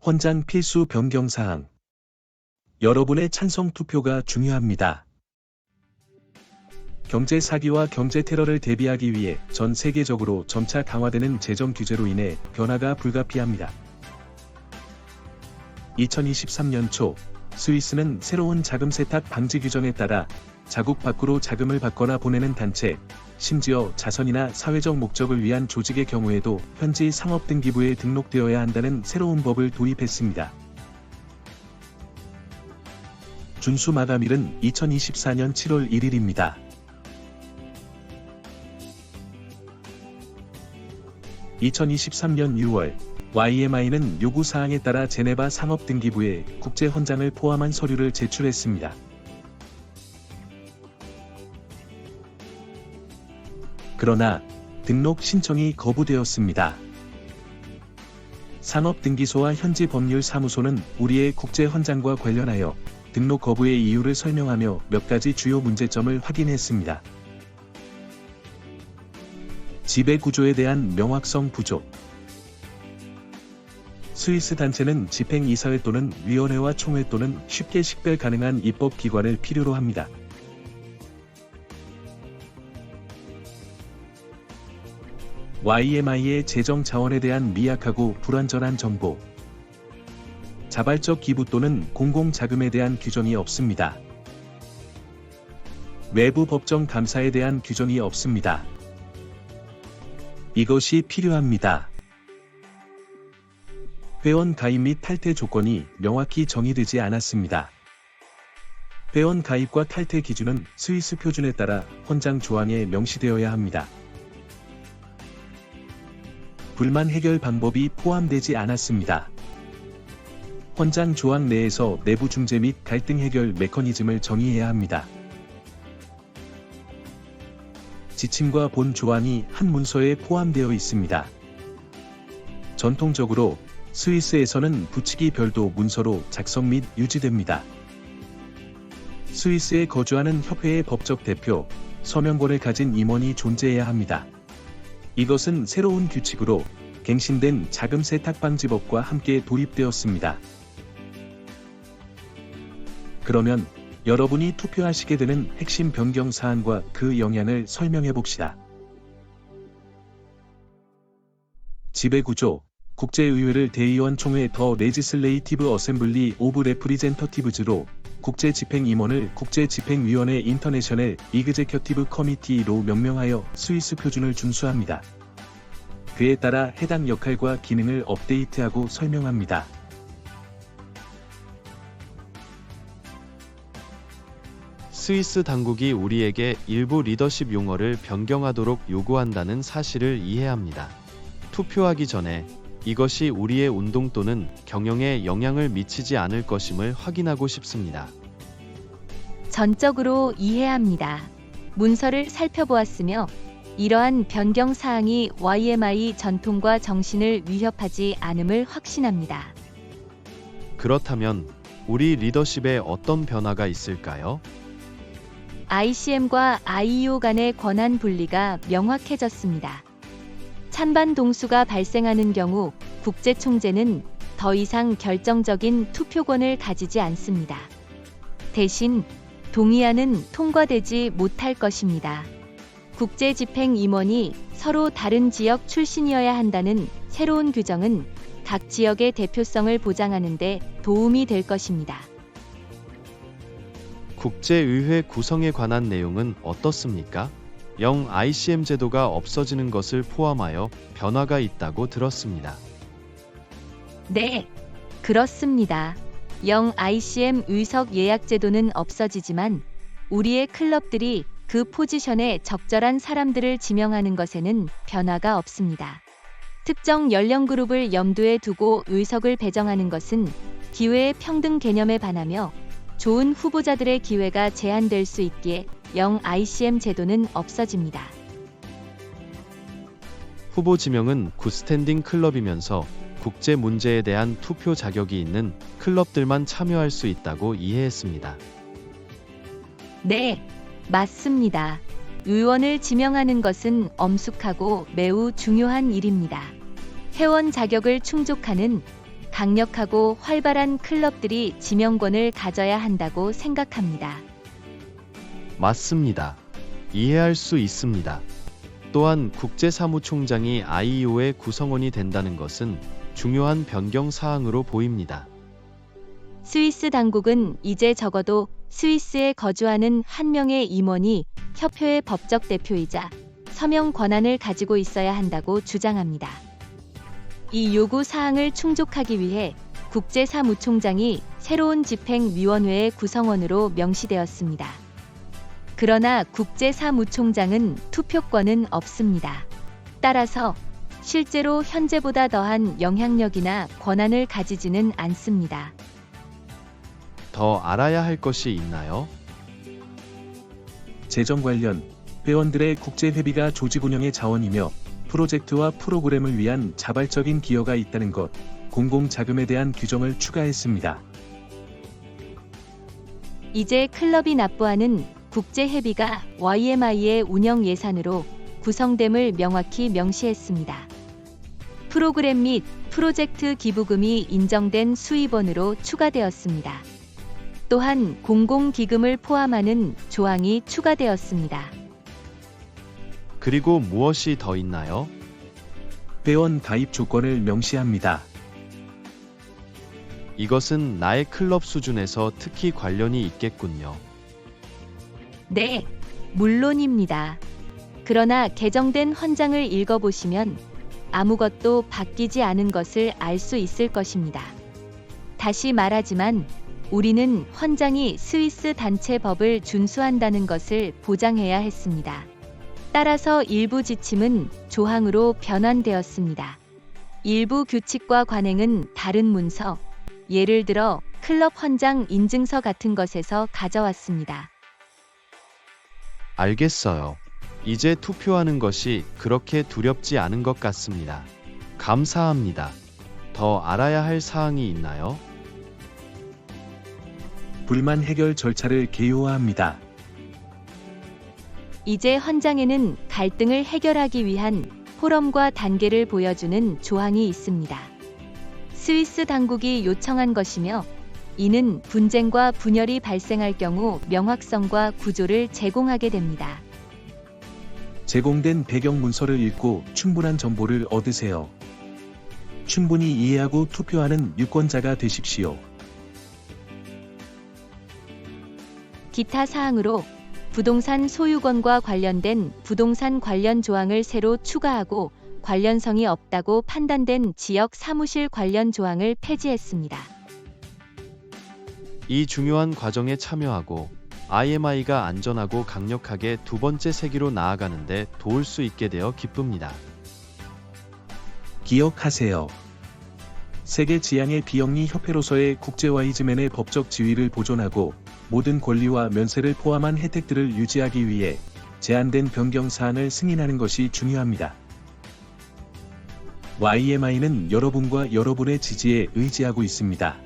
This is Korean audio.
헌장 필수 변경사항. 여러분의 찬성 투표가 중요합니다. 경제 사기와 경제 테러를 대비하기 위해 전 세계적으로 점차 강화되는 재정 규제로 인해 변화가 불가피합니다. 2023년 초, 스위스는 새로운 자금 세탁 방지 규정에 따라 자국 밖으로 자금을 받거나 보내는 단체, 심지어 자선이나 사회적 목적을 위한 조직의 경우에도 현지 상업등기부에 등록되어야 한다는 새로운 법을 도입했습니다. 준수 마감일은 2024년 7월 1일입니다. (2023년 6월) YMI는 요구사항에 따라 제네바 상업등기부에 국제헌장을 포함한 서류를 제출했습니다. 그러나 등록 신청이 거부되었습니다. 산업등기소와 현지 법률사무소는 우리의 국제헌장과 관련하여 등록 거부의 이유를 설명하며 몇 가지 주요 문제점을 확인했습니다. 지배구조에 대한 명확성 부족. 스위스 단체는 집행이사회 또는 위원회와 총회 또는 쉽게 식별 가능한 입법기관을 필요로 합니다. YMI의 재정 자원에 대한 미약하고 불완전한 정보. 자발적 기부 또는 공공자금에 대한 규정이 없습니다. 외부 법정 감사에 대한 규정이 없습니다. 이것이 필요합니다. 회원 가입 및 탈퇴 조건이 명확히 정의되지 않았습니다. 회원 가입과 탈퇴 기준은 스위스 표준에 따라 헌장 조항에 명시되어야 합니다. 불만 해결 방법이 포함되지 않았습니다. 헌장 조항 내에서 내부 중재 및 갈등 해결 메커니즘을 정의해야 합니다. 지침과 본 조항이 한 문서에 포함되어 있습니다. 전통적으로 스위스에서는 부칙이 별도 문서로 작성 및 유지됩니다. 스위스에 거주하는 협회의 법적 대표, 서명권을 가진 임원이 존재해야 합니다. 이것은 새로운 규칙으로 갱신된 자금 세탁 방지법과 함께 도입되었습니다. 그러면 여러분이 투표하시게 되는 핵심 변경 사안과 그 영향을 설명해 봅시다. 지배구조, 국제의회를 대의원 총회 더 레지슬레이티브 어셈블리 오브 레프리젠터티브즈로 국제집행임원을 국제집행위원회 인터내셔널 이그제큐티브 커미티로 명명하여 스위스 표준을 준수합니다. 그에 따라 해당 역할과 기능을 업데이트하고 설명합니다. 스위스 당국이 우리에게 일부 리더십 용어를 변경하도록 요구한다는 사실을 이해합니다. 투표하기 전에 이것이 우리의 운동 또는 경영에 영향을 미치지 않을 것임을 확인하고 싶습니다. 전적으로 이해합니다. 문서를 살펴보았으며 이러한 변경 사항이 YMI 전통과 정신을 위협하지 않음을 확신합니다. 그렇다면 우리 리더십에 어떤 변화가 있을까요? ICM과 IEO 간의 권한 분리가 명확해졌습니다. 찬반 동수가 발생하는 경우 국제총재는 더 이상 결정적인 투표권을 가지지 않습니다. 대신 동의안은 통과되지 못할 것입니다. 국제집행임원이 서로 다른 지역 출신이어야 한다는 새로운 규정은 각 지역의 대표성을 보장하는 데 도움이 될 것입니다. 국제의회 구성에 관한 내용은 어떻습니까? 영 ICM 제도가 없어지는 것을 포함하여 변화가 있다고 들었습니다. 네, 그렇습니다. 영 ICM 의석 예약 제도는 없어지지만 우리의 클럽들이 그 포지션에 적절한 사람들을 지명하는 것에는 변화가 없습니다. 특정 연령 그룹을 염두에 두고 의석을 배정하는 것은 기회의 평등 개념에 반하며 좋은 후보자들의 기회가 제한될 수 있기에 영 ICM 제도는 없어집니다. 후보 지명은 굿스탠딩 클럽이면서 국제 문제에 대한 투표 자격이 있는 클럽들만 참여할 수 있다고 이해했습니다. 네, 맞습니다. 의원을 지명하는 것은 엄숙하고 매우 중요한 일입니다. 회원 자격을 충족하는 강력하고 활발한 클럽들이 지명권을 가져야 한다고 생각합니다. 맞습니다. 이해할 수 있습니다. 또한 국제사무총장이 IEO의 구성원이 된다는 것은 중요한 변경 사항으로 보입니다. 스위스 당국은 이제 적어도 스위스에 거주하는 한 명의 임원이 협회의 법적 대표이자 서명 권한을 가지고 있어야 한다고 주장합니다. 이 요구 사항을 충족하기 위해 국제사무총장이 새로운 집행위원회의 구성원으로 명시되었습니다. 그러나 국제사무총장은 투표권은 없습니다. 따라서 실제로 현재보다 더한 영향력이나 권한을 가지지는 않습니다. 더 알아야 할 것이 있나요? 재정 관련 회원들의 국제 회비가 조직 운영의 자원이며 프로젝트와 프로그램을 위한 자발적인 기여가 있다는 것, 공공 자금에 대한 규정을 추가했습니다. 이제 클럽이 납부하는 국제 회비가 YMI의 운영 예산으로 구성됨을 명확히 명시했습니다. 프로그램 및 프로젝트 기부금이 인정된 수입원으로 추가되었습니다. 또한 공공기금을 포함하는 조항이 추가되었습니다. 그리고 무엇이 더 있나요? 회원 가입 조건을 명시합니다. 이것은 나의 클럽 수준에서 특히 관련이 있겠군요. 네, 물론입니다. 그러나 개정된 헌장을 읽어보시면 아무것도 바뀌지 않은 것을 알 수 있을 것입니다. 다시 말하지만 우리는 헌장이 스위스 단체 법을 준수한다는 것을 보장해야 했습니다. 따라서 일부 지침은 조항으로 변환되었습니다. 일부 규칙과 관행은 다른 문서, 예를 들어 클럽 헌장 인증서 같은 것에서 가져왔습니다. 알겠어요. 이제 투표하는 것이 그렇게 두렵지 않은 것 같습니다. 감사합니다. 더 알아야 할 사항이 있나요? 불만 해결 절차를 개요화합니다. 이제 헌장에는 갈등을 해결하기 위한 포럼과 단계를 보여주는 조항이 있습니다. 스위스 당국이 요청한 것이며 이는 분쟁과 분열이 발생할 경우 명확성과 구조를 제공하게 됩니다. 제공된 배경 문서를 읽고 충분한 정보를 얻으세요. 충분히 이해하고 투표하는 유권자가 되십시오. 기타 사항으로 부동산 소유권과 관련된 부동산 관련 조항을 새로 추가하고 관련성이 없다고 판단된 지역 사무실 관련 조항을 폐지했습니다. 이 중요한 과정에 참여하고 IMI가 안전하고 강력하게 두 번째 세기로 나아가는데 도울 수 있게 되어 기쁩니다. 기억하세요. 세계 지향의 비영리 협회로서의 국제와이즈맨의 법적 지위를 보존하고 모든 권리와 면세를 포함한 혜택들을 유지하기 위해 제한된 변경 사항을 승인하는 것이 중요합니다. YMI는 여러분과 여러분의 지지에 의지하고 있습니다.